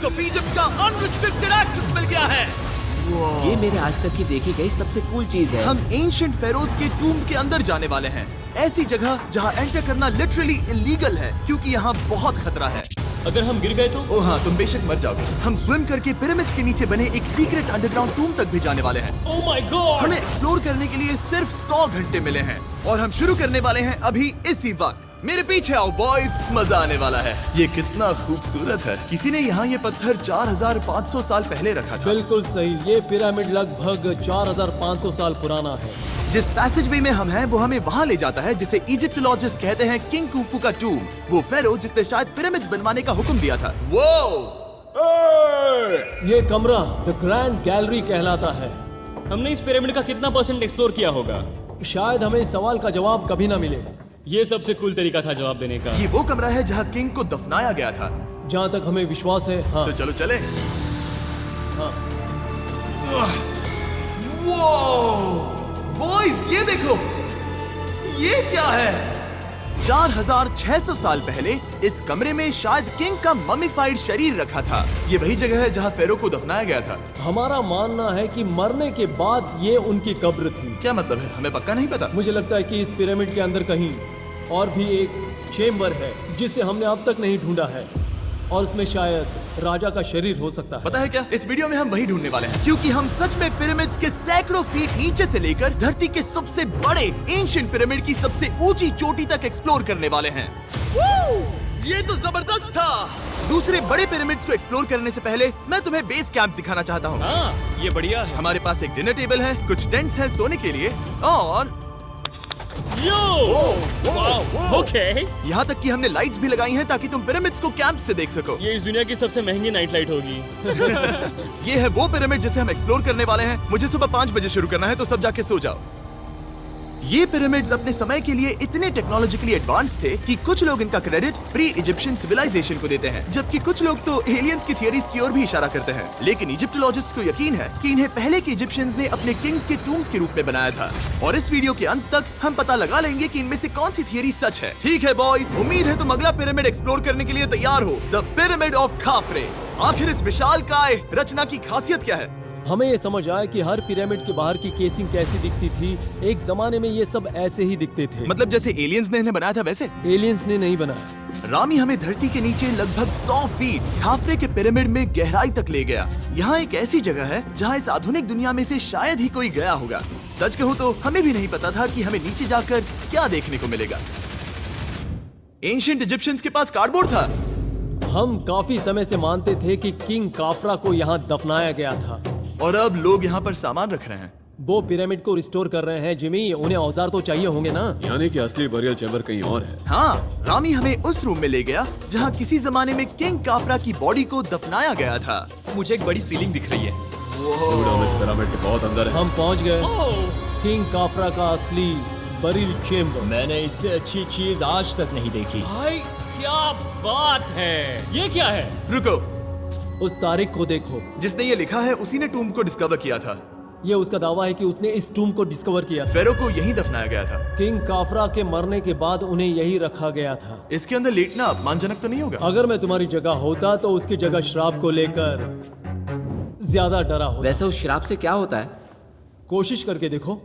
Pyramids of Egypt का unrestricted access मिल गया है। ये मेरे आज तक की देखी गई सबसे कूल चीज है। हम एंशिएंट फेरोज के टूम के अंदर जाने वाले हैं, ऐसी जगह जहां एंटर करना लिटरली इलीगल है क्योंकि यहाँ बहुत खतरा है। अगर हम गिर गए तो? ओ हाँ, तुम बेशक मर जाओगे। हम स्विम करके पिरामिड्स के नीचे बने एक सीक्रेट अंडरग्राउंड टूम तक भी जाने वाले हैं। Oh my God! हमें एक्सप्लोर करने के लिए सिर्फ 100 घंटे मिले हैं और हम शुरू करने वाले हैं अभी इसी वक्त। मेरे पीछे आओ बॉयज, मजा आने वाला है। ये कितना खूबसूरत है। किसी ने यहाँ ये पत्थर 4500 साल पहले रखा था। बिल्कुल सही, ये पिरामिड लगभग 4500 साल पुराना है। जिस पैसेजवे में हम हैं वो हमें वहाँ ले जाता है जिसे इजिप्टोलॉजिस्ट कहते हैं किंग कुफू का टूम, वो फेरो जिसने शायद पिरामिड्स बनवाने का हुक्म दिया था। वो ये कमरा द ग्रैंड गैलरी कहलाता है। हमने इस पिरामिड का कितना % एक्सप्लोर किया होगा? शायद हमें इस सवाल का जवाब कभी ना मिले। ये सबसे कूल तरीका था जवाब देने का। ये वो कमरा है जहाँ किंग को दफनाया गया था। जहाँ तक हमें विश्वास है। हाँ, तो चलो चले। हाँ। बॉयज ये देखो, ये क्या है? 4600 साल पहले इस कमरे में शायद किंग का ममीफाइड शरीर रखा था। ये वही जगह है जहाँ फेरो को दफनाया गया था। हमारा मानना है कि मरने के बाद ये उनकी कब्र थी। क्या मतलब है? हमें पक्का नहीं पता। मुझे लगता है कि इस पिरामिड के अंदर कहीं और भी एक चेम्बर है जिसे हमने अब तक नहीं ढूंढा है और उसमें शायद राजा का शरीर हो सकता है। पता है क्या, इस वीडियो में हम वही ढूंढने वाले हैं क्योंकि हम सच में पिरामिड्स के सैकड़ों फीट नीचे से लेकर धरती के सबसे बड़े एंशिएंट पिरामिड की सबसे ऊंची चोटी तक एक्सप्लोर करने वाले हैं। ये तो जबरदस्त था। दूसरे बड़े पिरामिड्स को एक्सप्लोर करने से पहले मैं तुम्हें बेस कैंप दिखाना चाहता हूँ। हाँ, ये बढ़िया है। हमारे पास एक डिनर टेबल है, कुछ टेंट्स हैं सोने के लिए और यो! वाओ! ओके। यहाँ तक कि हमने लाइट्स भी लगाई हैं ताकि तुम पिरामिड्स को कैंप से देख सको। ये इस दुनिया की सबसे महंगी नाइट लाइट होगी। ये है वो पिरामिड जिसे हम एक्सप्लोर करने वाले हैं। मुझे सुबह 5 बजे शुरू करना है तो सब जाके सो जाओ। ये पिरामिड्स अपने समय के लिए इतने टेक्नोलॉजिकली एडवांस थे कि कुछ लोग इनका क्रेडिट प्री इजिप्शियन सिविलाइजेशन को देते हैं, जबकि कुछ लोग तो एलियंस की थियरीज की ओर भी इशारा करते हैं। लेकिन इजिप्टोलॉजिस्ट को यकीन है कि इन्हें पहले के इजिप्शियंस ने अपने किंग्स के टूम्स के रूप में बनाया था। और इस वीडियो के अंत तक हम पता लगा लेंगे कि इनमें से कौन सी थियरी सच है। ठीक है बॉयज, उम्मीद है तुम अगला पिरामिड एक्सप्लोर करने के लिए तैयार हो, द पिरामिड ऑफ खाफरे। आखिर इस विशालकाय रचना की खासियत क्या है? हमें ये समझ आया कि हर पिरामिड के बाहर की केसिंग कैसी दिखती थी। एक जमाने में ये सब ऐसे ही दिखते थे। मतलब जैसे एलियंस ने इन्हें बनाया था वैसे? एलियंस ने नहीं बनाया। रामी हमें धरती के नीचे लगभग 100 फीट खाफरे के पिरामिड में गहराई तक ले गया। यहाँ एक ऐसी जगह है जहाँ इस आधुनिक दुनिया में से शायद ही कोई गया होगा। सच कहूँ तो हमें भी नहीं पता था कि हमें नीचे जाकर क्या देखने को मिलेगा। एंशिएंट इजिप्शियंस के पास कार्डबोर्ड था। हम काफी समय से मानते थे कि किंग काफरा को यहाँ दफनाया गया था और अब लोग यहाँ पर सामान रख रहे हैं। वो पिरामिड को रिस्टोर कर रहे हैं। जिमी, उन्हें औजार तो चाहिए होंगे ना? यानी कि असली बरियल चैम्बर कहीं और है। हाँ, रामी हमें उस रूम में ले गया जहाँ किसी जमाने में किंग काफरा की बॉडी को दफनाया गया था। मुझे एक बड़ी सीलिंग दिख रही है। Dude, हम इस पिरामिड के बहुत अंदर है। हम पहुँच गए ओह! किंग काफरा का असली बरिल चेम्बर। मैंने इससे अच्छी चीज आज तक नहीं देखी। भाई क्या बात है! ये क्या है? रुको, उस तारीख को देखो। जिसने ये लिखा है उसी ने टूम को डिस्कवर किया था। ये उसका दावा है कि उसने इस टूम को डिस्कवर किया था। फेरो को यहीं दफनाया गया था। किंग काफरा के मरने के बाद उन्हें यही रखा गया था। इसके अंदर लेटना अपमानजनक तो नहीं होगा? अगर मैं तुम्हारी जगह होता तो उसकी जगह शराब को लेकर ज्यादा डरा होता। वैसे उस शराब से क्या होता है? कोशिश करके देखो।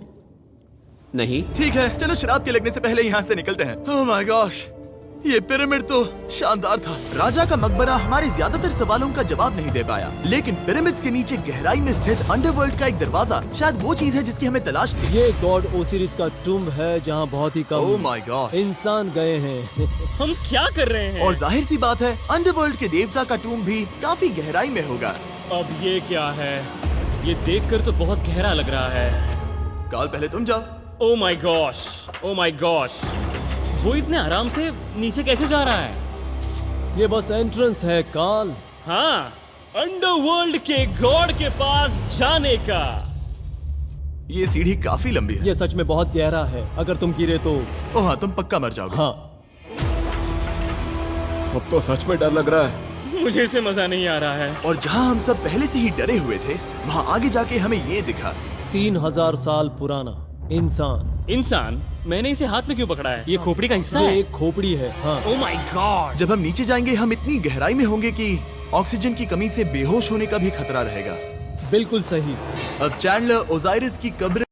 नहीं। ठीक है, चलो शराब के लगने से पहले यहाँ से निकलते हैं। ओह माय गॉश, ये पिरामिड तो शानदार था। राजा का मकबरा हमारे ज्यादातर सवालों का जवाब नहीं दे पाया, लेकिन पिरामिड्स के नीचे गहराई में स्थित अंडरवर्ल्ड का एक दरवाजा शायद वो चीज है जिसकी हमें तलाश थी। ये गॉड ओसिरिस का टूम्ब है जहाँ बहुत ही ओह कम माय गॉड, इंसान गए हैं। हम क्या कर रहे हैं? और जाहिर सी बात है अंडरवर्ल्ड के देवता का टूम्ब भी काफी गहराई में होगा। अब ये क्या है? ये देखकर तो बहुत गहरा लग रहा है। काल पहले तुम जाओ। Oh my gosh! Oh my gosh! वो इतने आराम से नीचे कैसे जा रहा है? ये बस एंट्रेंस है काल। हाँ, अंडरवर्ल्ड के गॉड के पास जाने का। ये सीढ़ी काफी लंबी है। ये सच में बहुत गहरा है। अगर तुम गिरे तो ओह हाँ, तुम पक्का मर जाओगे। हाँ। अब तो सच में डर लग रहा है। मुझे इसमें मजा नहीं आ रहा है। और जहाँ हम सब पहले से ही डरे हुए थे, वहाँ आगे जाके हमें ये दिखा। 3000 साल पुराना इंसान। मैंने इसे हाथ में क्यों पकड़ा है? ये खोपड़ी का हिस्सा ये है? एक खोपड़ी है। हाँ। Oh my God! जब हम नीचे जाएंगे हम इतनी गहराई में होंगे कि ऑक्सीजन की कमी से बेहोश होने का भी खतरा रहेगा। बिल्कुल सही। अब चैंडलर ओजाइरिस की कब्र